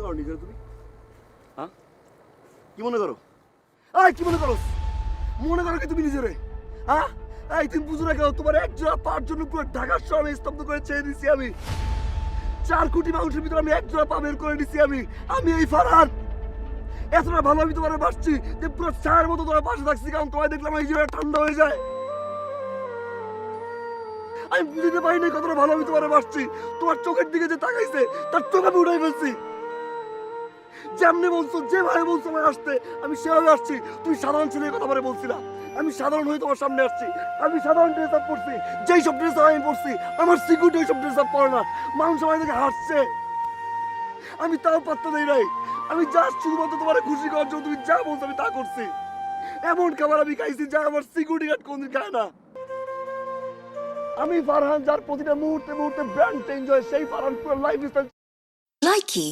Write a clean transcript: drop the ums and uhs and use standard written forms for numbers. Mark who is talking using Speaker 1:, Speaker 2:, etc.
Speaker 1: করো নিজের তুমি? হ্যাঁ, কি মনে করো? কি মনে করো? মনে করো কি তুমি নিজেরে? হ্যাঁ, তুমি বুঝো না কেন? তোমার এক জোড়া পার জন্য পুরো ঢাকা শহর স্তব্ধ করে ছেড়ে দিছি আমি। 4 কোটি মানুষের ভিতরে আমি এক জোড়া পা বের করে দিছি আমি এই ফারহান। এতটা ভালো আমি তোমার বাসছি যে পুরো ছায়ের মতো তোমার পাশে থাকছি, কারণ তোমায় দেখলাম এই জীবনে ঠান্ডা হয়ে যায়। আমি বুঝতে পারি না কতটা ভালো আমি তোমার বাসছি। তোমার চোখের দিকে যে তাকাইছে তার চোখ আমি উঠাই ফেলছি। যেমনি বলছো, যেভাবে বলছো আমার আসতে, আমি সেভাবে আসছি। তুমি সাধারণ ছেলের কথা বলে বলছিলা, আমি সাধারণ হয়ে তোমার সামনে আসছি। আমি সাধারণ ড্রেস আপ পরছি, যেই সব ড্রেস আপ আমি পরছি আমার সিকিউরিটি ওই সব ড্রেস আপ পরে না। মানুষ আমার দিকে হাসছে, আমি তাও পাত্তা দেই নাই। আমি জাস্ট শুধুমাত্র তোমার খুশি করার জন্য তুমি যা বলছো আমি তা করছি। এমন খাবার আমি খাইছি যা আমার সিকিউরিটি গার্ড কোনদিন খায় না। আমি ফারহান, যার প্রতিটা মুহূর্তে মুহূর্তে ব্র্যান্ড চেঞ্জ হয়, সেই ফারহান পুরো লাইফ স্টাইল।
Speaker 2: Likey